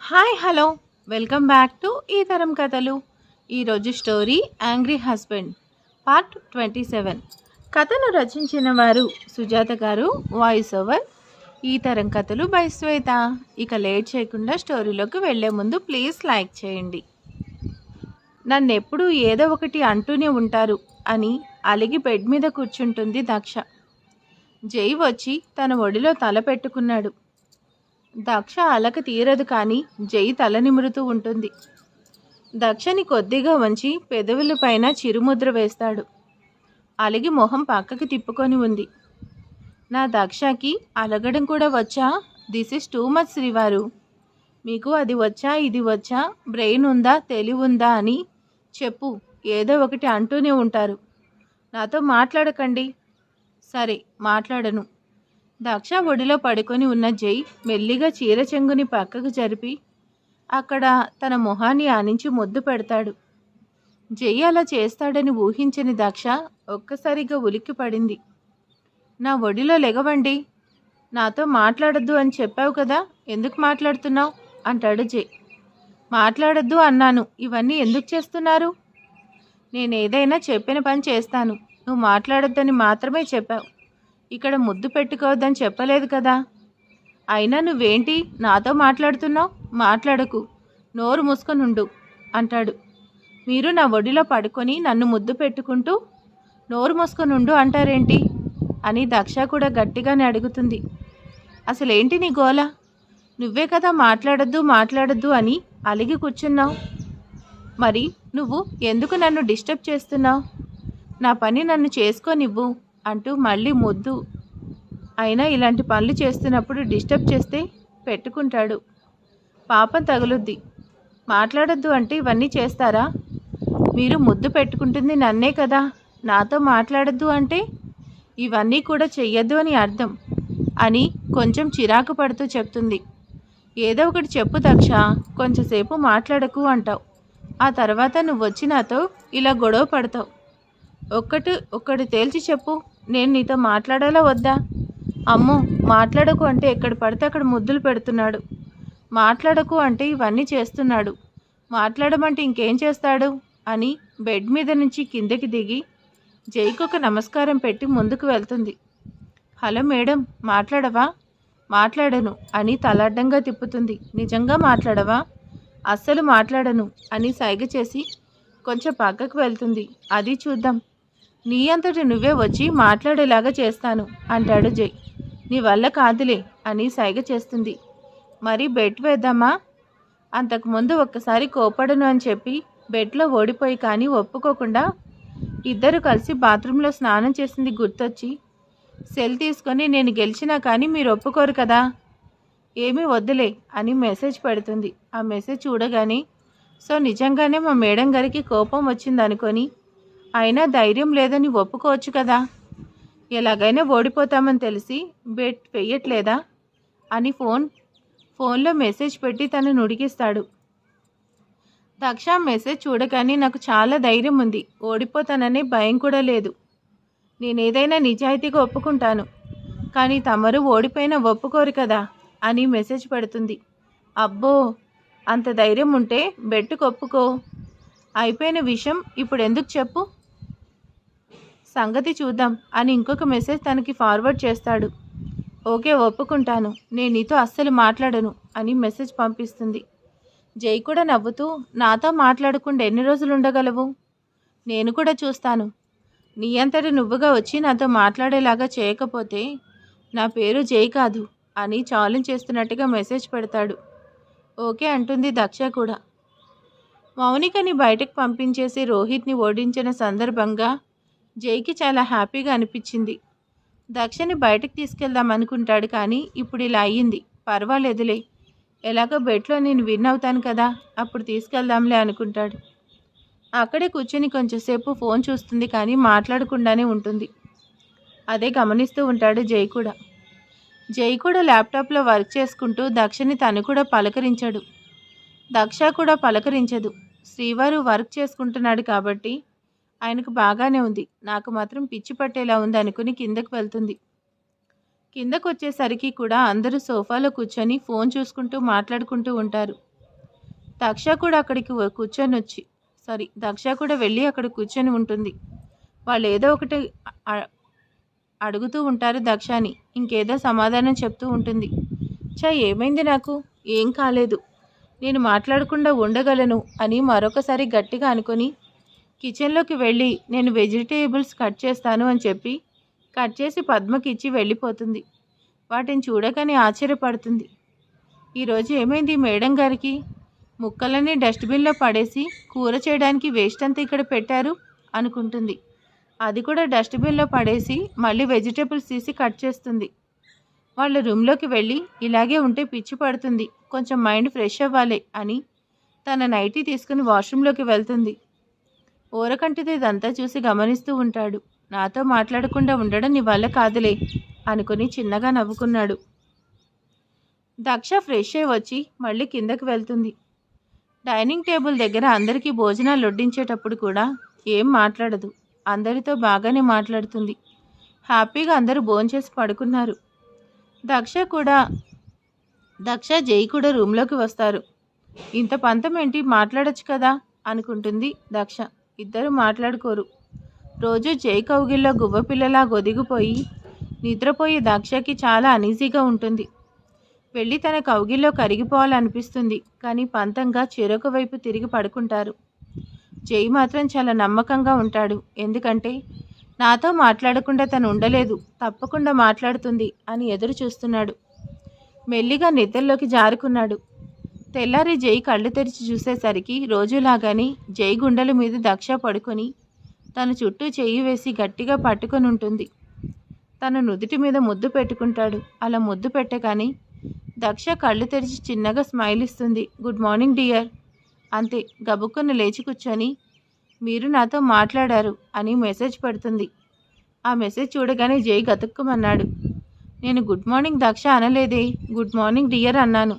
Hi hello welcome back to ఈ తరం కథలు. ఈరోజు స్టోరీ యాంగ్రీ హస్బెండ్ పార్ట్ 27. కథను రచించిన వారు సుజాత గారు, వాయిస్ ఓవర్ ఈ తరం కథలు బై శ్వేత. ఇక లేట్ చేయకుండా స్టోరీలోకి వెళ్లే ముందు ప్లీజ్ లైక్ చేయండి. నన్నెప్పుడు ఏదో ఒకటి అంటూనే ఉంటారు అని అలిగి బెడ్ మీద కూర్చుంటుంది దక్ష. జై వచ్చి తన ఒడిలో తల పెట్టుకున్నాడు. దక్ష అలక తీరదు కానీ జై తల నిమురుతూ ఉంటుంది. దక్షని కొద్దిగా వంచి పెదవుల పైన చిరుముద్ర వేస్తాడు. అలిగి మొహం పక్కకి తిప్పుకొని ఉంది. నా దక్షకి అలగడం కూడా వచ్చా? దిస్ ఇస్ టూ మచ్ శ్రీవారు. మీకు అది వచ్చా, ఇది వచ్చా, బ్రెయిన్ ఉందా, తెలివి ఉందా అని చెప్పు, ఏదో ఒకటి అంటూనే ఉంటారు. నాతో మాట్లాడకండి. సరే, మాట్లాడను. దక్ష ఒడిలో పడుకొని ఉన్న జై మెల్లిగా చీర చెంగుని పక్కకు జరిపి అక్కడ తన మొహాన్ని ఆనించి ముద్దు పెడతాడు. జై అలా చేస్తాడని ఊహించని దక్ష ఒక్కసారిగా ఉలిక్కి పడింది. నా ఒడిలో లెగవండి. నాతో మాట్లాడద్దు అని చెప్పావు కదా, ఎందుకు మాట్లాడుతున్నావు అంటాడు జై. మాట్లాడద్దు అన్నాను, ఇవన్నీ ఎందుకు చేస్తున్నారు? నేనేదైనా చెప్పిన పని చేస్తాను. నువ్వు మాట్లాడొద్దని మాత్రమే చెప్పావు. ఇక్కడ ముద్దు పెట్టుకోవద్దని చెప్పలేదు కదా. అయినా నువ్వేంటి నాతో మాట్లాడుతున్నావు? మాట్లాడకు, నోరు మూసుకొనుండు అంటాడు. మీరు నా ఒడిలో పడుకొని నన్ను ముద్దు పెట్టుకుంటూ నోరు మూసుకొనుండు అంటారేంటి అని దక్ష కూడా గట్టిగానే అడుగుతుంది. అసలేంటి నీ గోల? నువ్వే కదా మాట్లాడద్దు మాట్లాడద్దు అని అలిగి కూర్చున్నావు. మరి నువ్వు ఎందుకు నన్ను డిస్టర్బ్ చేస్తున్నావు? నా పని నన్ను చేసుకోనివ్వు అంటూ మళ్ళీ ముద్దు. అయినా ఇలాంటి పనులు చేస్తున్నప్పుడు డిస్టర్బ్ చేస్తే పెట్టుకుంటాడు. పాపం తగులుద్ది. మాట్లాడద్దు అంటే ఇవన్నీ చేస్తారా? మీరు ముద్దు పెట్టుకుంటుంది నన్నే కదా. నాతో మాట్లాడద్దు అంటే ఇవన్నీ కూడా చెయ్యొద్దు అని అర్థం అని కొంచెం చిరాకు పడుతూ చెప్తుంది. ఏదో ఒకటి చెప్పు దక్ష, కొంచెంసేపు మాట్లాడకు అంటావు. ఆ తర్వాత నువ్వు వచ్చి నాతో ఇలా గొడవ పడతావు. ఒక్కటి తేల్చి చెప్పు, నేను నీతో మాట్లాడాలా వద్దా? అమ్మో, మాట్లాడకు అంటే ఎక్కడ పడితే అక్కడ ముద్దులు పెడుతున్నాడు. మాట్లాడకు అంటే ఇవన్నీ చేస్తున్నాడు. మాట్లాడమంటే ఇంకేం చేస్తాడు అని బెడ్ మీద నుంచి కిందకి దిగి జైకి ఒక నమస్కారం పెట్టి ముందుకు వెళ్తుంది. హలో మేడం, మాట్లాడవా? మాట్లాడను అని తలడ్డంగా తిప్పుతుంది. నిజంగా మాట్లాడవా? అస్సలు మాట్లాడను అని సైగ చేసి కొంచెం పక్కకు వెళ్తుంది. అది చూద్దాం, నీ అంతటి నువ్వే వచ్చి మాట్లాడేలాగా చేస్తాను అంటాడు జై. నీ వల్ల కాదులే అని సైగ చేస్తుంది. మరి బెడ్ వేద్దామా? అంతకుముందు ఒక్కసారి కోపడను అని చెప్పి బెడ్లో ఓడిపోయి కానీ ఒప్పుకోకుండా ఇద్దరు కలిసి బాత్రూంలో స్నానం చేసింది గుర్తొచ్చి సెల్ తీసుకొని నేను గెలిచినా కానీ మీరు ఒప్పుకోరు కదా, ఏమీ వద్దులే అని మెసేజ్ పెడుతుంది. ఆ మెసేజ్ చూడగానే సో నిజంగానే మా మేడం గారికి కోపం వచ్చింది అనుకొని అయినా ధైర్యం లేదని ఒప్పుకోవచ్చు కదా, ఎలాగైనా ఓడిపోతామని తెలిసి బెట్ వెయ్యట్లేదా అని ఫోన్లో మెసేజ్ పెట్టి తను నుడిగిస్తాడు. దక్ష మెసేజ్ చూడగానే నాకు చాలా ధైర్యం ఉంది, ఓడిపోతాననే భయం కూడా లేదు. నేనేదైనా నిజాయితీగా ఒప్పుకుంటాను, కానీ తమరు ఓడిపోయినా ఒప్పుకోరు కదా అని మెసేజ్ పెడుతుంది. అబ్బో, అంత ధైర్యం ఉంటే బెట్టుకు ఒప్పుకో. అయిపోయిన విషయం ఇప్పుడు ఎందుకు చెప్పు, సంగతి చూద్దాం అని ఇంకొక మెసేజ్ తనకి ఫార్వర్డ్ చేస్తాడు. ఓకే, ఒప్పుకుంటాను, నేను నీతో అస్సలు మాట్లాడను అని మెసేజ్ పంపిస్తుంది. జై కూడా నవ్వుతూ నాతో మాట్లాడకుండా ఎన్ని రోజులు ఉండగలవు? నేను కూడా చూస్తాను. నీ అంతటి నువ్వుగా వచ్చి నాతో మాట్లాడేలాగా చేయకపోతే నా పేరు జై కాదు అని ఛాలెంజ్ చేస్తున్నట్టుగా మెసేజ్ పెడతాడు. ఓకే అంటుంది దక్ష కూడా. మౌనికని బయటకు పంపించేసి రోహిత్ని ఓడించిన సందర్భంగా జైకి చాలా హ్యాపీగా అనిపించింది. దక్షని బయటకు తీసుకెళ్దాం అనుకుంటాడు కానీ ఇప్పుడు ఇలా అయ్యింది, పర్వాలేదులే, ఎలాగో బెట్లో నేను విన్ అవుతాను కదా, అప్పుడు తీసుకెళ్దాంలే అనుకుంటాడు. అక్కడే కూర్చొని కొంచెంసేపు ఫోన్ చూస్తుంది కానీ మాట్లాడకుండానే ఉంటుంది. అదే గమనిస్తూ ఉంటాడు జై కూడా. జై కూడా ల్యాప్టాప్లో వర్క్ చేసుకుంటూ దక్షని తను కూడా పలకరించడు. దక్ష కూడా పలకరించదు. శ్రీవారు వర్క్ చేసుకుంటున్నాడు కాబట్టి ఆయనకు బాగానే ఉంది, నాకు మాత్రం పిచ్చి పట్టేలా ఉంది అనుకుని కిందకు వెళ్తుంది. కిందకు వచ్చేసరికి కూడా అందరూ సోఫాలో కూర్చొని ఫోన్ చూసుకుంటూ మాట్లాడుకుంటూ ఉంటారు. దక్ష కూడా అక్కడికి కూర్చొని వచ్చి దక్ష కూడా వెళ్ళి అక్కడ కూర్చొని ఉంటుంది. వాళ్ళు ఏదో ఒకటి అడుగుతూ ఉంటారు దక్షని. ఇంకేదో సమాధానం చెప్తూ ఉంటుంది. ఏమైంది, నాకు ఏం కాలేదు, నేను మాట్లాడకుండా ఉండగలను అని మరొకసారి గట్టిగా అనుకొని కిచెన్లోకి వెళ్ళి నేను వెజిటేబుల్స్ కట్ చేస్తాను అని చెప్పి కట్ చేసి పద్మకి ఇచ్చి వెళ్ళిపోతుంది. వాటిని చూడగానే ఆశ్చర్యపడుతుంది. ఈరోజు ఏమైంది మేడం గారికి? ముక్కలన్నీ డస్ట్బిన్లో పడేసి కూర చేయడానికి వేస్ట్ అంతా ఇక్కడ పెట్టారు అనుకుంటుంది. అది కూడా డస్ట్బిన్లో పడేసి మళ్ళీ వెజిటేబుల్స్ తీసి కట్ చేస్తుంది. వాళ్ళ రూమ్లోకి వెళ్ళి ఇలాగే ఉంటే పిచ్చి పడుతుంది, కొంచెం మైండ్ ఫ్రెష్ అవ్వాలి అని తన నైటీ తీసుకుని వాష్రూమ్లోకి వెళ్తుంది. ఊరకంటిది ఇదంతా చూసి గమనిస్తూ ఉంటాడు. నాతో మాట్లాడకుండా ఉండడం నీ వల్ల కాదులే అనుకుని చిన్నగా నవ్వుకున్నాడు. దక్ష ఫ్రెష్ అయి వచ్చి మళ్ళీ కిందకి వెళ్తుంది. డైనింగ్ టేబుల్ దగ్గర అందరికీ భోజనాలు వడ్డించేటప్పుడు కూడా ఏం మాట్లాడదు. అందరితో బాగానే మాట్లాడుతుంది. హ్యాపీగా అందరూ భోంచేసి పడుకున్నారు. దక్ష జై కూడా రూమ్లోకి వస్తారు. ఇంత పంతం ఏంటి, మాట్లాడచ్చు కదా అనుకుంటుంది దక్ష. ఇద్దరు మాట్లాడుకోరు. రోజు జై కౌగిల్లో గువ్వపిల్లలా గొదిగిపోయి నిద్రపోయి దక్షకి చాలా అనీజీగా ఉంటుంది. వెళ్ళి తన కౌగిల్లో కరిగిపోవాలనిపిస్తుంది. కానీ పంతంగా చెరొక వైపు తిరిగి పడుకుంటారు. జై మాత్రం చాలా నమ్మకంగా ఉంటాడు. ఎందుకంటే నాతో మాట్లాడకుండా తను ఉండలేదు, తప్పకుండా మాట్లాడుతుంది అని ఎదురు చూస్తున్నాడు. మెల్లిగా నిద్రలోకి జారుకున్నాడు. తెల్లారి జై కళ్ళు తెరిచి చూసేసరికి రోజులాగానే జై గుండెల మీద దక్ష పడుకొని తన చుట్టూ చెయ్యి వేసి గట్టిగా పట్టుకొని ఉంటుంది. తన నుదుటి మీద ముద్దు పెట్టుకుంటాడు. అలా ముద్దు పెట్టగానే దక్ష కళ్ళు తెరిచి చిన్నగా స్మైల్ ఇస్తుంది. Good morning dear. అంతే, గబుక్కున లేచి కూర్చొని మీరు నాతో మాట్లాడారు అని మెసేజ్ పెడుతుంది. ఆ మెసేజ్ చూడగానే జై గతుక్కుమన్నాడు. నేను గుడ్ మార్నింగ్ దక్ష అనలేదే, గుడ్ మార్నింగ్ డియర్ అన్నాను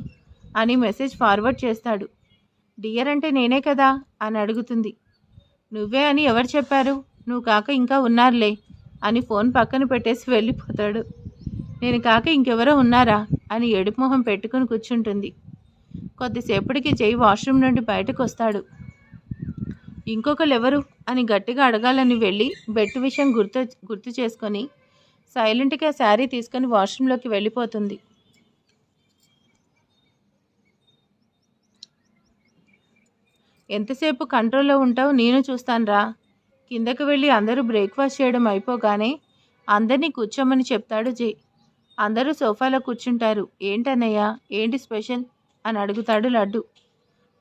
అని మెసేజ్ ఫార్వర్డ్ చేస్తాడు. డియర్ అంటే నేనే కదా అని అడుగుతుంది. నువ్వే అని ఎవరు చెప్పారు? నువ్వు కాక ఇంకా ఉన్నారులే అని ఫోన్ పక్కన పెట్టేసి వెళ్ళిపోతాడు. నేను కాక ఇంకెవరో ఉన్నారా అని ఏడుపు మొహం పెట్టుకుని కూర్చుంటుంది. కొద్దిసేపటికి జై వాష్రూమ్ నుండి బయటకు వస్తాడు. ఇంకొకరు ఎవరు అని గట్టిగా అడగాలని వెళ్ళి బెట్ విషయం గుర్తు చేసుకొని సైలెంట్గా శారీ తీసుకొని వాష్రూమ్లోకి వెళ్ళిపోతుంది. ఎంతసేపు కంట్రోల్లో ఉంటావు, నేను చూస్తానురా. కిందకు వెళ్ళి అందరూ బ్రేక్ఫాస్ట్ చేయడం అయిపోగానే అందరినీ కూర్చోమని చెప్తాడు జై. అందరూ సోఫాలో కూర్చుంటారు. ఏంటన్నయ్య, ఏంటి స్పెషల్ అని అడుగుతాడు లడ్డు.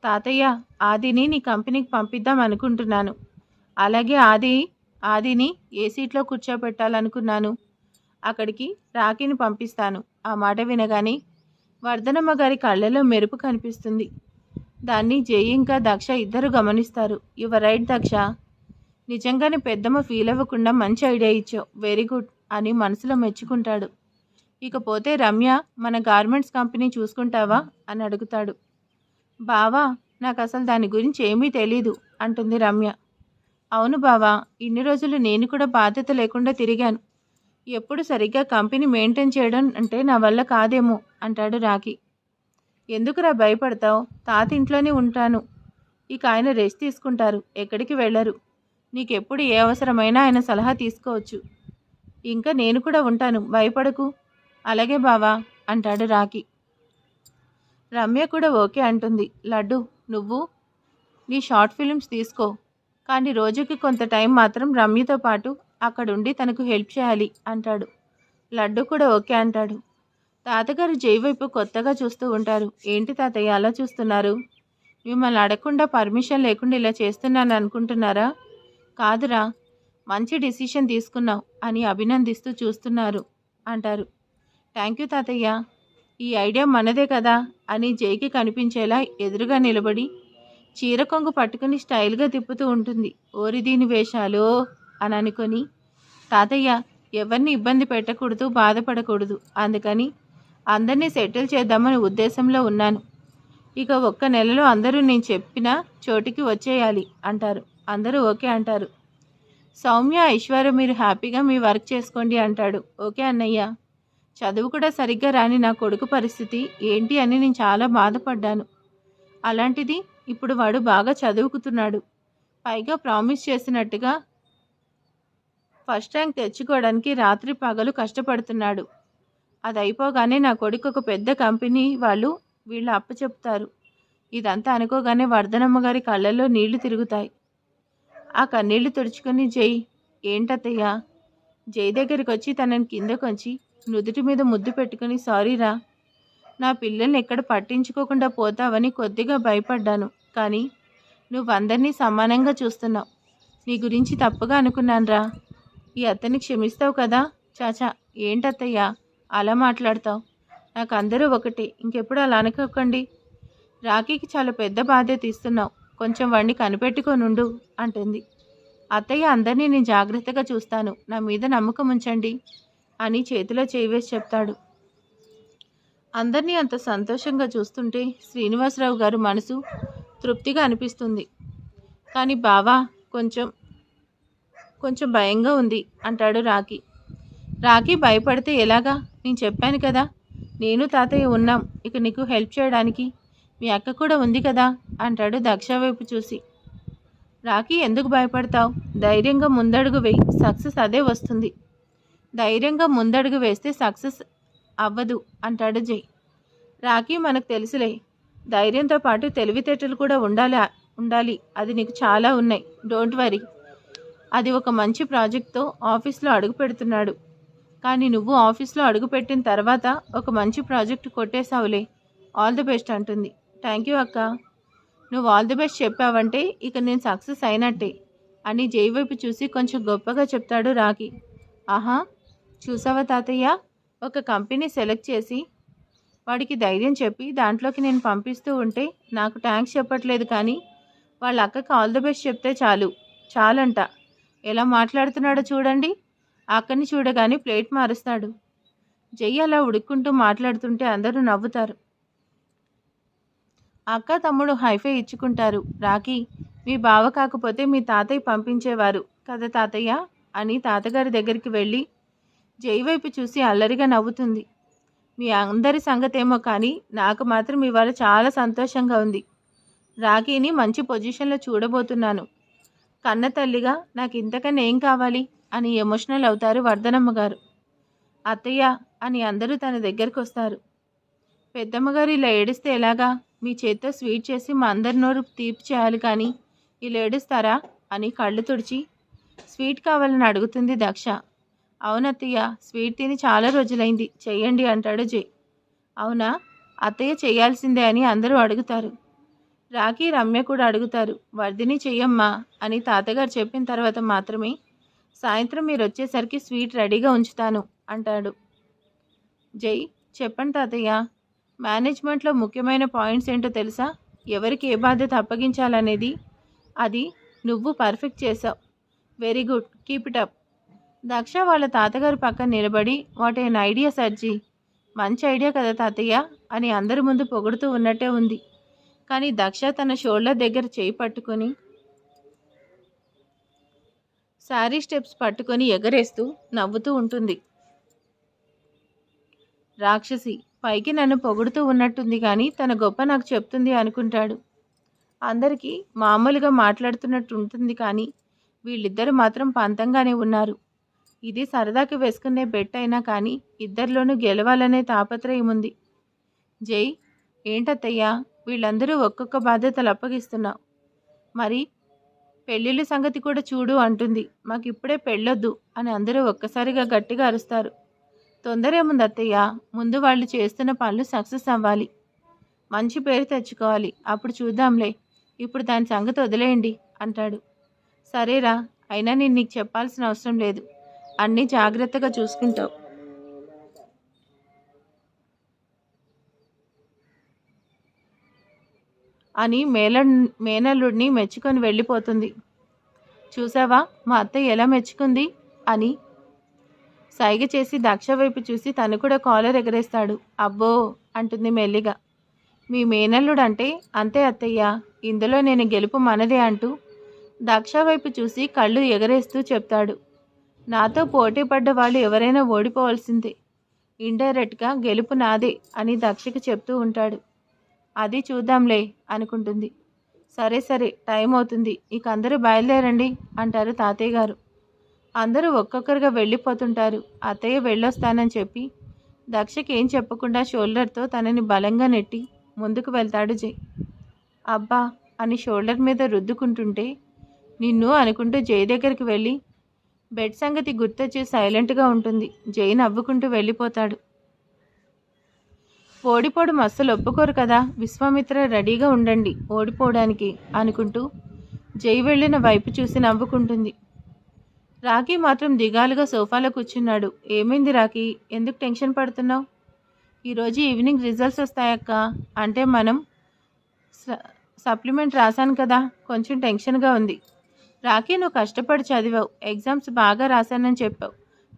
తాతయ్య, ఆదిని నీ కంపెనీకి పంపిద్దాం అనుకుంటున్నాను. అలాగే ఆదిని ఏ సీట్లో కూర్చోబెట్టాలనుకున్నాను. అక్కడికి రాఖీని పంపిస్తాను. ఆ మాట వినగానే వర్ధనమ్మ గారి కళ్ళలో మెరుపు కనిపిస్తుంది. దాన్ని జై ఇంకా దక్ష ఇద్దరు గమనిస్తారు. యువర్ రైట్ దక్ష, నిజంగానే పెద్దమ్మ ఫీల్ అవ్వకుండా మంచి ఐడియా ఇచ్చావు, వెరీ గుడ్ అని మనసులో మెచ్చుకుంటాడు. ఇకపోతే రమ్య మన గార్మెంట్స్ కంపెనీ చూసుకుంటావా అని అడుగుతాడు. బావా, నాకు అసలు దాని గురించి ఏమీ తెలీదు అంటుంది రమ్య. అవును బావా, ఇన్ని రోజులు నేను కూడా బాధ్యత లేకుండా తిరిగాను. ఎప్పుడు సరిగ్గా కంపెనీ మెయింటైన్ చేయడం అంటే నా వల్ల కాదేమో అంటాడు రాఖీ. ఎందుకురా భయపడతావు? తాత ఇంట్లోనే ఉంటాను. ఇక ఆయన రెస్ట్ తీసుకుంటారు, ఎక్కడికి వెళ్ళరు. నీకెప్పుడు ఏ అవసరమైనా ఆయన సలహా తీసుకోవచ్చు. ఇంకా నేను కూడా ఉంటాను, భయపడకు. అలాగే బావా అంటాడు రాఖీ. రమ్య కూడా ఓకే అంటుంది. లడ్డు, నువ్వు నీ షార్ట్ ఫిలిమ్స్ తీసుకో, కానీ రోజుకి కొంత టైం మాత్రం రమ్యతో పాటు అక్కడుండి తనకు హెల్ప్ చేయాలి అంటాడు. లడ్డు కూడా ఓకే అంటాడు. తాతగారు జై వైపు కొత్తగా చూస్తూ ఉంటారు. ఏంటి తాతయ్య అలా చూస్తున్నారు? మిమ్మల్ని అడగకుండా పర్మిషన్ లేకుండా ఇలా చేస్తున్నాను అనుకుంటున్నారా? కాదురా, మంచి డిసిషన్ తీసుకున్నావు అని అభినందిస్తూ చూస్తున్నారు అంటారు. థ్యాంక్ యూ తాతయ్య, ఈ ఐడియా మనదే కదా అని జైకి కనిపించేలా ఎదురుగా నిలబడి చీర కొంగు పట్టుకుని స్టైల్గా తిప్పుతూ ఉంటుంది. ఓరి దీని వేషాలు అని అనుకొని, తాతయ్య ఎవరిని ఇబ్బంది పెట్టకూడదు, బాధపడకూడదు, అందుకని అందరినీ సెటిల్ చేద్దామని ఉద్దేశంలో ఉన్నాను. ఇక 1 నెలలో అందరూ నేను చెప్పిన చోటికి వచ్చేయాలి అంటారు. అందరూ ఓకే అంటారు. సౌమ్య, ఐశ్వర్య మీరు హ్యాపీగా మీ వర్క్ చేసుకోండి అంటాడు. ఓకే అన్నయ్య, చదువు కూడా సరిగ్గా రాని నా కొడుకు పరిస్థితి ఏంటి అని నేను చాలా బాధపడ్డాను. అలాంటిది ఇప్పుడు వాడు బాగా చదువుకుతున్నాడు. పైగా ప్రామిస్ చేసినట్టుగా ఫస్ట్ ర్యాంక్ తెచ్చుకోవడానికి రాత్రి పగలు కష్టపడుతున్నాడు. అది అయిపోగానే నా కొడుకు ఒక పెద్ద కంపెనీ వాళ్ళు వీళ్ళు అప్పచెప్తారు. ఇదంతా అనుకోగానే వర్ధనమ్మ గారి కళ్ళల్లో నీళ్లు తిరుగుతాయి. ఆ కన్నీళ్లు తుడుచుకొని జై, ఏంటత్తయ్యా? జై దగ్గరికి వచ్చి తనని కిందకొంచి నుదుటి మీద ముద్దు పెట్టుకుని, సారీరా, నా పిల్లల్ని ఎక్కడ పట్టించుకోకుండా పోతావని కొద్దిగా భయపడ్డాను. కానీ నువ్వు అందరినీ సమానంగా చూస్తున్నావు. నీ గురించి తప్పుగా అనుకున్నానురా. ఈ అత్తని క్షమిస్తావు కదా? చాచా, ఏంటత్తయ్యా అలా మాట్లాడతావు? నాకు అందరూ ఒకటే, ఇంకెప్పుడు అలా అనుకోకండి. రాఖీకి చాలా పెద్ద బాధ్యత ఇస్తున్నావు. కొంచెం వాడిని కనిపెట్టుకొనుండు అంటుంది. అత్తయ్య, అందరినీ నేను జాగ్రత్తగా చూస్తాను, నా మీద నమ్మకం ఉంచండి అని చేతిలో చేయి వేసి చెప్తాడు. అందరినీ అంత సంతోషంగా చూస్తుంటే శ్రీనివాసరావు గారు మనసు తృప్తిగా అనిపిస్తుంది. కానీ బావా, కొంచెం భయంగా ఉంది అంటాడు రాఖీ. రాఖీ, భయపడితే ఎలాగా? నేను చెప్పాను కదా, నేను తాతయ్య ఉన్నాం ఇక నీకు హెల్ప్ చేయడానికి. మీ అక్క కూడా ఉంది కదా అంటాడు దక్ష వైపు చూసి. రాఖీ, ఎందుకు భయపడతావు? ధైర్యంగా ముందడుగు వేయి, సక్సెస్ అదే వస్తుంది. ధైర్యంగా ముందడుగు వేస్తే సక్సెస్ అవ్వదు అంటాడు జై. రాఖీ, మనకు తెలుసులే, ధైర్యంతో పాటు తెలివితేటలు కూడా ఉండాలి. అది నీకు చాలా ఉన్నాయి. Don't worry. అది ఒక మంచి ప్రాజెక్ట్తో ఆఫీస్లో అడుగు పెడుతున్నాడు. కానీ నువ్వు ఆఫీస్లో అడుగుపెట్టిన తర్వాత ఒక మంచి ప్రాజెక్ట్ కొట్టేశావులే. ఆల్ ది బెస్ట్ అంటుంది. థ్యాంక్ యూ అక్క, నువ్వు ఆల్ ది బెస్ట్ చెప్పావంటే ఇక నేను సక్సెస్ అయినట్టే అని జై వైపు చూసి కొంచెం గొప్పగా చెప్తాడు రాఖీ. ఆహా, చూసావా తాతయ్య, ఒక కంపెనీ సెలెక్ట్ చేసి వాడికి ధైర్యం చెప్పి దాంట్లోకి నేను పంపిస్తూ ఉంటే నాకు థ్యాంక్స్ చెప్పట్లేదు, కానీ వాళ్ళ అక్కకి ఆల్ ది బెస్ట్ చెప్తే చాలంట. ఎలా మాట్లాడుతున్నాడో చూడండి. అక్కని చూడగానే ప్లేట్ మారుస్తాడు. జై అలా ఉడుక్కుంటూ మాట్లాడుతుంటే అందరూ నవ్వుతారు. అక్క తమ్ముడు హైఫై ఇచ్చుకుంటారు. రాఖీ, మీ బావ కాకపోతే మీ తాతయ్య పంపించేవారు కదా తాతయ్య అని తాతగారి దగ్గరికి వెళ్ళి జై వైపు చూసి అల్లరిగా నవ్వుతుంది. మీ అందరి సంగతేమో కానీ నాకు మాత్రం ఇవాళ చాలా సంతోషంగా ఉంది. రాఖీని మంచి పొజిషన్లో చూడబోతున్నాను. కన్న తల్లిగా నాకు ఇంతకన్నా ఏం కావాలి అని ఎమోషనల్ అవుతారు వర్ధనమ్మ గారు. అత్తయ్య అని అందరూ తన దగ్గరికి వస్తారు. పెద్దమ్మగారు, ఇలా ఏడిస్తే ఎలాగా? మీ చేత్తో స్వీట్ చేసి మా అందరి నోరు తీపి చేయాలి, కానీ ఇలా ఏడుస్తారా అని కళ్ళు తుడిచి స్వీట్ కావాలని అడుగుతుంది దక్ష. అవునత్తయ్య, స్వీట్ తిని చాలా రోజులైంది, చెయ్యండి అంటాడు జై. అవునా, అత్తయ్య చేయాల్సిందే అని అందరూ అడుగుతారు. రాఖీ, రమ్య కూడా అడుగుతారు. వర్ధిని చెయ్యమ్మా అని తాతగారు చెప్పిన తర్వాత మాత్రమే సాయంత్రం మీరు వచ్చేసరికి స్వీట్ రెడీగా ఉంచుతాను అంటాడు. జై, చెప్పండి తాతయ్య, మేనేజ్మెంట్లో ముఖ్యమైన పాయింట్స్ ఏంటో తెలుసా? ఎవరికి ఏ బాధ్యత అప్పగించాలనేది. అది నువ్వు పర్ఫెక్ట్ చేసావు. Very good, keep it up. Daksha వాళ్ళ తాతగారు పక్కన నిలబడి, వాట్ ఎన్ ఐడియా సర్జీ, మంచి ఐడియా కదా తాతయ్య అని అందరి ముందు పొగుడుతూ ఉన్నట్టే ఉంది. కానీ దక్ష తన షోల్డర్ దగ్గర చేయి పట్టుకొని శారీ స్టెప్స్ పట్టుకొని ఎగరేస్తూ నవ్వుతూ ఉంటుంది. రాక్షసి, పైకి నన్ను పొగుడుతూ ఉన్నట్టుంది కానీ తన గొప్ప నాకు చెప్తుంది అనుకుంటాడు. అందరికీ మామూలుగా మాట్లాడుతున్నట్టు ఉంటుంది, కానీ వీళ్ళిద్దరూ మాత్రం పంతంగానే ఉన్నారు. ఇది సరదాకి వేసుకునే బెట్ అయినా కానీ ఇద్దరిలోనూ గెలవాలనే తాపత్రయం ఉంది. జై, ఏంటత్తయ్యా, వీళ్ళందరూ ఒక్కొక్క బాధ్యతలు అప్పగిస్తున్నావు. మరి పెళ్ళిళ్ళ సంగతి కూడా చూడు అంటుంది. మాకు ఇప్పుడే పెళ్ళొద్దు అని అందరూ ఒక్కసారిగా గట్టిగా అరుస్తారు. తొందర ఏముంది అత్తయ్య, ముందు వాళ్ళు చేస్తున్న పనులు సక్సెస్ అవ్వాలి, మంచి పేరు తెచ్చుకోవాలి, అప్పుడు చూద్దాంలే, ఇప్పుడు దాని సంగతి వదిలేయండి అంటాడు. సరేరా, అయినా నేను నీకు చెప్పాల్సిన అవసరం లేదు, అన్నీ జాగ్రత్తగా చూసుకుంటావు అని మేనల్లుడిని మెచ్చుకొని వెళ్ళిపోతుంది. చూసావా మా అత్తయ్య ఎలా మెచ్చుకుంది అని సైగ చేసి దక్ష వైపు చూసి తను కూడా కాలర్ ఎగరేస్తాడు. అబ్బో అంటుంది మెల్లిగా. మీ మేనల్లుడు అంటే అంతే అత్తయ్య, ఇందులో నేను గెలుపు మనదే అంటూ దక్ష వైపు చూసి కళ్ళు ఎగరేస్తూ చెప్తాడు. నాతో పోటీ పడ్డ వాళ్ళు ఎవరైనా ఓడిపోవాల్సిందే, ఇండైరెక్ట్గా గెలుపు నాదే అని దక్షకి చెప్తూ ఉంటాడు. అది చూద్దాంలే అనుకుంటుంది. సరే సరే, టైం అవుతుంది, ఇక అందరూ బయలుదేరండి అంటారు తాతయ్య గారు. అందరూ ఒక్కొక్కరుగా వెళ్ళిపోతుంటారు. అత్తయ్య వెళ్ళొస్తానని చెప్పి దక్షకి ఏం చెప్పకుండా షోల్డర్తో తనని బలంగా నెట్టి ముందుకు వెళ్తాడు జై. అబ్బా అని షోల్డర్ మీద రుద్దుకుంటుంటే నిన్ను అనుకుంటూ జై దగ్గరికి వెళ్ళి బెడ్ సంగతి గుర్తొచ్చి సైలెంట్గా ఉంటుంది. జై నవ్వుకుంటూ వెళ్ళిపోతాడు. ఓడిపోవడం అస్సలు ఒప్పుకోరు కదా, విశ్వామిత్ర రెడీగా ఉండండి ఓడిపోవడానికి అనుకుంటూ జై వెళ్ళిన వైపు చూసి నవ్వుకుంటుంది. రాఖీ మాత్రం దిగాలుగా సోఫాలో కూర్చున్నాడు. ఏమైంది రాఖీ, ఎందుకు టెన్షన్ పడుతున్నావు? ఈరోజు ఈవినింగ్ రిజల్ట్స్ వస్తాయక్క. అంటే మనం సప్లిమెంట్ రాశాను కదా, కొంచెం టెన్షన్గా ఉంది. రాఖీ, నువ్వు కష్టపడి చదివావు, ఎగ్జామ్స్ బాగా రాశానని చెప్పావు,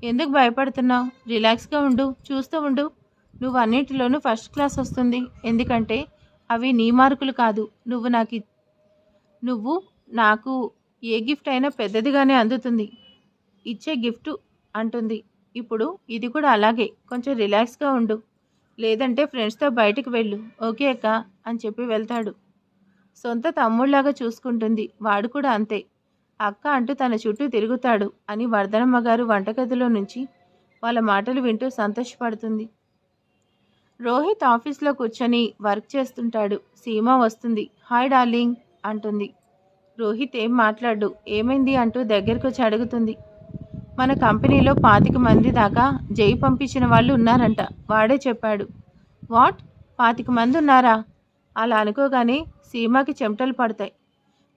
ఎందుకు భయపడుతున్నావు? రిలాక్స్గా ఉండు, చూస్తూ ఉండు. నువ్వు అన్నిటిలోనూ ఫస్ట్ క్లాస్ వస్తుంది. ఎందుకంటే అవి నీ మార్కులు కాదు, నువ్వు నాకు ఏ గిఫ్ట్ అయినా పెద్దదిగానే అందుతుంది, ఇచ్చే గిఫ్ట్ అంటుంది. ఇప్పుడు ఇది కూడా అలాగే, కొంచెం రిలాక్స్గా ఉండు, లేదంటే ఫ్రెండ్స్తో బయటికి వెళ్ళు, ఓకే అక్క అని చెప్పి వెళ్తాడు. సొంత తమ్ముళ్లాగా చూసుకుంటుంది, వాడు కూడా అంతే అక్క అంటూ తన చుట్టూ తిరుగుతాడు అని వర్ధనమ్మ గారు వంటగదిలో నుంచి వాళ్ళ మాటలు వింటూ సంతోషపడుతుంది. రోహిత్ ఆఫీస్లో కూర్చొని వర్క్ చేస్తుంటాడు. సీమ వస్తుంది. హాయ్ డార్లింగ్ అంటుంది. రోహిత్ ఏం మాట్లాడు. ఏమైంది అంటూ దగ్గరకు వచ్చి అడుగుతుంది. మన కంపెనీలో 25 మంది దాకా జై పంపించిన వాళ్ళు ఉన్నారంట, వాడే చెప్పాడు. వాట్, 25 మంది ఉన్నారా? అలా అనుకోగానే సీమకి చెమటలు పడతాయి.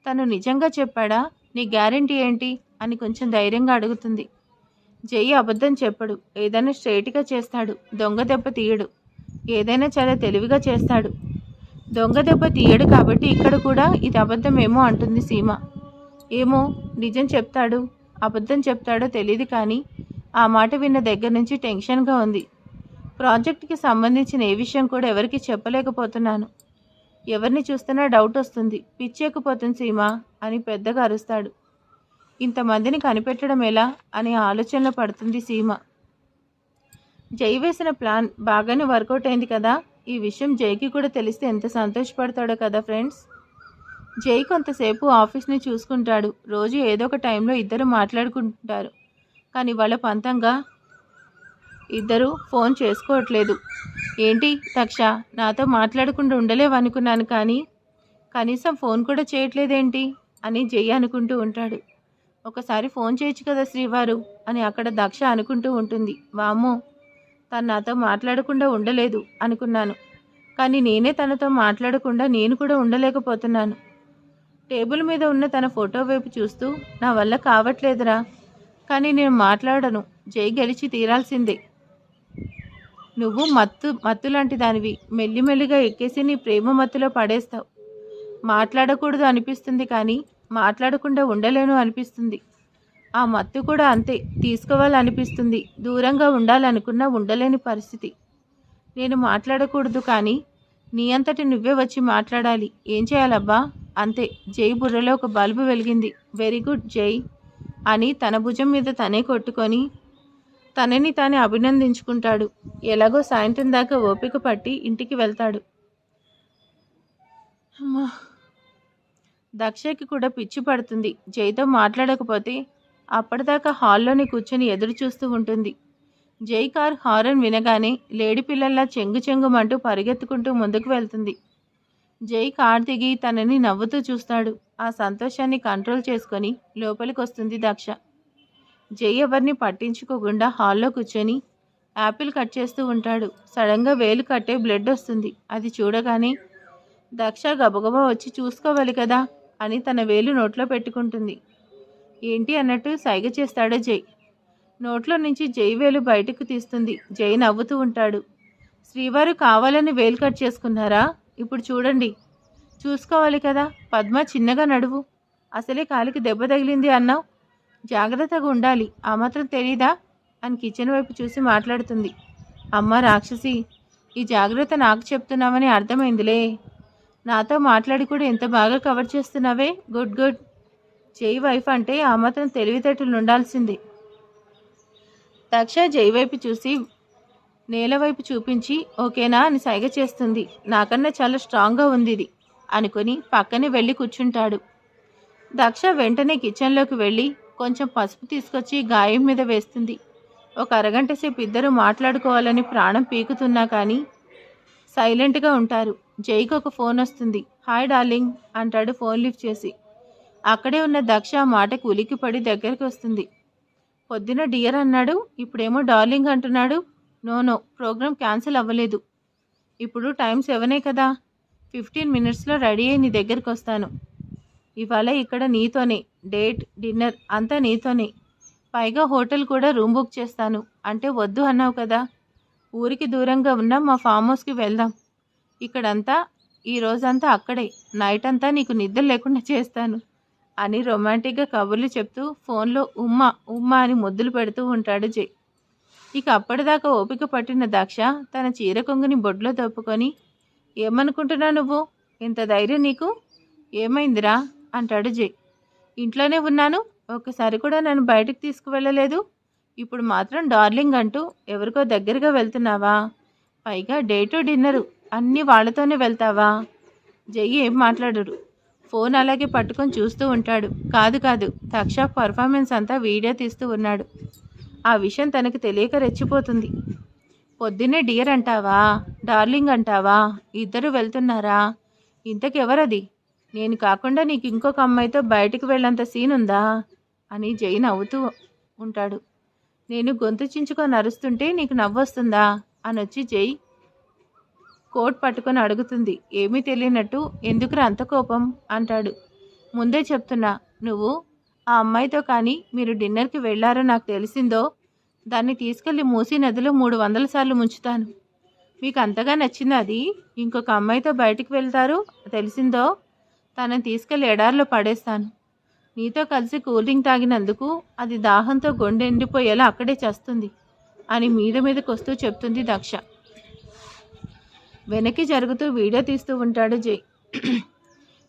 తను నిజంగా చెప్పాడా? నీ గ్యారెంటీ ఏంటి అని కొంచెం ధైర్యంగా అడుగుతుంది. జై అబద్ధం చెప్పడు, ఏదైనా స్ట్రైట్గా చేస్తాడు, దొంగ దెబ్బ తీయడు, ఏదైనా చాలా తెలివిగా చేస్తాడు. దొంగ దెబ్బ తీయడు కాబట్టి ఇక్కడ కూడా ఇది అబద్ధమేమో అంటుంది సీమ. ఏమో, నిజం చెప్తాడు అబద్ధం చెప్తాడో తెలియదు, కానీ ఆ మాట విన్న దగ్గర నుంచి టెన్షన్గా ఉంది. ప్రాజెక్ట్కి సంబంధించిన ఏ విషయం కూడా ఎవరికి చెప్పలేకపోతున్నాను. ఎవరిని చూస్తున్నా డౌట్ వస్తుంది, పిచ్చెక్కిపోతుంది సీమ అని పెద్దగా అరుస్తాడు. ఇంతమందిని కనిపెట్టడం ఎలా అని ఆలోచనలో పడుతుంది సీమ. జై వేసిన ప్లాన్ బాగానే వర్కౌట్ అయింది కదా, ఈ విషయం జైకి కూడా తెలిస్తే ఎంత సంతోషపడతాడో కదా ఫ్రెండ్స్. జై కొంతసేపు ఆఫీస్ని చూసుకుంటాడు. రోజు ఏదో ఒక టైంలో ఇద్దరు మాట్లాడుకుంటారు, కానీ వాళ్ళ పంతంగా ఇద్దరు ఫోన్ చేసుకోవట్లేదు. ఏంటి దక్ష, నాతో మాట్లాడకుండా ఉండలేవనుకున్నాను, కానీ కనీసం ఫోన్ కూడా చేయట్లేదేంటి అని జై అనుకుంటూ ఉంటాడు. ఒకసారి ఫోన్ చేయొచ్చు కదా శ్రీవారు అని అక్కడ దక్ష అనుకుంటూ ఉంటుంది. వామ్మో, తను నాతో మాట్లాడకుండా ఉండలేదు అనుకున్నాను, కానీ నేనే తనతో మాట్లాడకుండా నేను కూడా ఉండలేకపోతున్నాను. టేబుల్ మీద ఉన్న తన ఫోటో వైపు చూస్తూ నా వల్ల కావట్లేదురా, కానీ నేను మాట్లాడను, జై గెలిచి తీరాల్సిందే. నువ్వు మత్తు లాంటి దానివి, మెల్లిమెల్లిగా ఎక్కేసి నీ ప్రేమ మత్తులో పడేస్తావు. మాట్లాడకూడదు అనిపిస్తుంది, కానీ మాట్లాడకుండా ఉండలేను అనిపిస్తుంది. ఆ మత్తు కూడా అంతే, తీసుకోవాలనిపిస్తుంది, దూరంగా ఉండాలనుకున్నా ఉండలేని పరిస్థితి. నేను మాట్లాడకూడదు, కానీ నీ అంతటి నువ్వే వచ్చి మాట్లాడాలి. ఏం చేయాలబ్బా? అంతే. జై బుర్రలో ఒక బల్బు వెలిగింది. వెరీ గుడ్ జై అని తన భుజం మీద తనే కొట్టుకొని తనని తానే అభినందించుకుంటాడు. ఎలాగో సాయంత్రం దాకా ఓపిక పట్టి ఇంటికి వెళ్తాడు. దక్షకి కూడా పిచ్చి పడుతుంది. జైతో మాట్లాడకపోతే అప్పటిదాకా హాల్లోనే కూర్చొని ఎదురు చూస్తూ ఉంటుంది. జై కార్ హారన్ వినగానే లేడి పిల్లల్లా చెంగు చెంగుమంటూ పరిగెత్తుకుంటూ ముందుకు వెళ్తుంది. జై కార్ దిగి తనని నవ్వుతూ చూస్తాడు. ఆ సంతోషాన్ని కంట్రోల్ చేసుకొని లోపలికి వస్తుంది దక్ష. జై ఎవరిని పట్టించుకోకుండా హాల్లో కూర్చొని యాపిల్ కట్ చేస్తూ ఉంటాడు. సడన్గా వేలు కట్టే బ్లడ్ వస్తుంది. అది చూడగానే దక్ష గబగబా వచ్చి చూసుకోవాలి కదా అని తన వేలు నోట్లో పెట్టుకుంటుంది. ఏంటి అన్నట్టు సైగ చేస్తాడు జై. నోట్లో నుంచి జై వేలు బయటకు తీస్తుంది. జై నవ్వుతూ ఉంటాడు. శ్రీవారు కావాలని వేలు కట్ చేసుకున్నారా? ఇప్పుడు చూడండి, చూసుకోవాలి కదా. పద్మ, చిన్నగా నడువు, అసలే కాలికి దెబ్బ తగిలింది అన్నావు, జాగ్రత్తగా ఉండాలి, ఆ మాత్రం తెలీదా అని కిచెన్ వైపు చూసి మాట్లాడుతుంది. అమ్మ రాక్షసి, ఈ జాగ్రత్త నాకు చెప్తున్నావని అర్థమైందిలే. నాతో మాట్లాడి కూడా ఎంత బాగా కవర్ చేస్తున్నావే, గుడ్ గుడ్. జై వైఫ్ అంటే ఆ మాత్రం తెలివితేటలు ఉండాల్సింది. దక్ష జై వైపు చూసి నేల వైపు చూపించి ఓకేనా అని సైగ చేస్తుంది. నాకన్నా చాలా స్ట్రాంగ్గా ఉంది ఇది అనుకుని పక్కనే వెళ్ళి కూర్చుంటాడు. దక్ష వెంటనే కిచెన్లోకి వెళ్ళి కొంచెం పసుపు తీసుకొచ్చి గాయం మీద వేస్తుంది. ఒక అరగంట సేపు ఇద్దరు మాట్లాడుకోవాలని ప్రాణం పీకుతున్నా కానీ సైలెంట్గా ఉంటారు. జైకి ఒక ఫోన్ వస్తుంది. హాయ్ డార్లింగ్ అంటాడు ఫోన్ లిఫ్ట్ చేసి. అక్కడే ఉన్న దక్ష ఆ మాటకు ఉలిక్కిపడి దగ్గరికి వస్తుంది. పొద్దున డియర్ అన్నాడు, ఇప్పుడేమో డార్లింగ్ అంటున్నాడు. నో ప్రోగ్రామ్ క్యాన్సిల్ అవ్వలేదు. ఇప్పుడు టైం 7 కదా, 15 మినిట్స్లో రెడీ అయ్యి నీ దగ్గరికి వస్తాను. ఇవాళ ఇక్కడ నీతోనే డేట్, డిన్నర్ అంతా నీతోనే. పైగా హోటల్ కూడా రూమ్ బుక్ చేస్తాను. అంటే వద్దు అన్నావు కదా. ఊరికి దూరంగా ఉన్న మా ఫామ్ హౌస్కి వెళ్దాం. ఇక్కడంతా ఈ రోజంతా అక్కడే, నైట్ అంతా నీకు నిద్ర లేకుండా చేస్తాను అని రొమాంటిక్గా కబుర్లు చెప్తూ ఫోన్లో ఉమ్మా ఉమ్మా అని ముద్దులు పెడుతూ ఉంటాడు జై. ఇక అప్పటిదాకా ఓపిక పట్టిన దక్ష తన చీర కొంగుని బొడ్లో తప్పుకొని, ఏమనుకుంటున్నా నువ్వు, ఇంత ధైర్యం నీకు, ఏమైందిరా అంటాడు జై. ఇంట్లోనే ఉన్నాను, ఒక్కసారి కూడా నన్ను బయటకు తీసుకువెళ్ళలేదు. ఇప్పుడు మాత్రం డార్లింగ్ అంటూ ఎవరికో దగ్గరగా వెళ్తున్నావా? పైగా డేటు డిన్నరు అన్నీ వాళ్ళతోనే వెళ్తావా? జై ఏం మాట్లాడడు. ఫోన్ అలాగే పట్టుకొని చూస్తూ ఉంటాడు. కాదు దక్ష పర్ఫార్మెన్స్ అంతా వీడియో తీస్తూ ఉన్నాడు. ఆ విషయం తనకు తెలియక రెచ్చిపోతుంది. పొద్దున్నే డియర్ అంటావా, డార్లింగ్ అంటావా, ఇద్దరు వెళ్తున్నారా? ఇంతకెవరది? నేను కాకుండా నీకు ఇంకొక అమ్మాయితో బయటికి వెళ్ళేంత సీన్ ఉందా అని జై నవ్వుతూ ఉంటాడు. నేను గొంతు చించుకొని అరుస్తుంటే నీకు నవ్వొస్తుందా అని వచ్చి జై కోట్ పట్టుకొని అడుగుతుంది. ఏమీ తెలియనట్టు. ఎందుకురా అంత కోపం అంటాడు. ముందే చెప్తున్నా, నువ్వు ఆ అమ్మాయితో కానీ మీరు డిన్నర్కి వెళ్ళారో నాకు తెలిసిందో దాన్ని తీసుకెళ్ళి మూసీ నదిలో 300 సార్లు ముంచుతాను. మీకు అంతగా నచ్చింది అది? ఇంకొక అమ్మాయితో బయటికి వెళ్తారు తెలిసిందో తనని తీసుకెళ్ళి ఎడారిలో పడేస్తాను. నీతో కలిసి కూల్ డ్రింక్ తాగినందుకు అది దాహంతో గుండె ఎండిపోయేలా అక్కడే చేస్తుంది అని మీదకు వస్తూ చెప్తుంది దక్ష. వెనక్కి జరుగుతూ వీడియో తీస్తూ ఉంటాడు జై.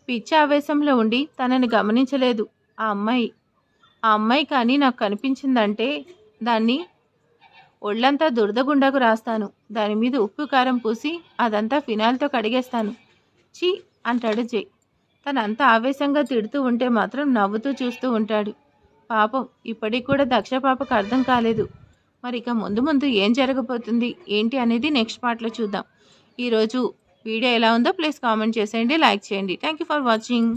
పిచ్చి ఆవేశంలో ఉండి తనని గమనించలేదు ఆ అమ్మాయి కానీ నాకు కనిపించిందంటే దాన్ని ఒళ్ళంతా దురదగుండకు రాస్తాను. దాని మీద ఉప్పు కారం పూసి అదంతా ఫినాల్తో కడిగేస్తాను. ఛీ అంటాడు జై. తనంతా ఆవేశంగా తిడుతూ ఉంటే మాత్రం నవ్వుతూ చూస్తూ ఉంటాడు. పాపం ఇప్పటికి కూడా దక్ష పాపకు అర్థం కాలేదు. మరి ఇక ముందు ఏం జరగబోతుంది ఏంటి అనేది నెక్స్ట్ పార్ట్లో చూద్దాం. ఈరోజు వీడియో ఎలా ఉందో ప్లీజ్ కామెంట్ చేసేయండి, లైక్ చేయండి. Thank you for watching.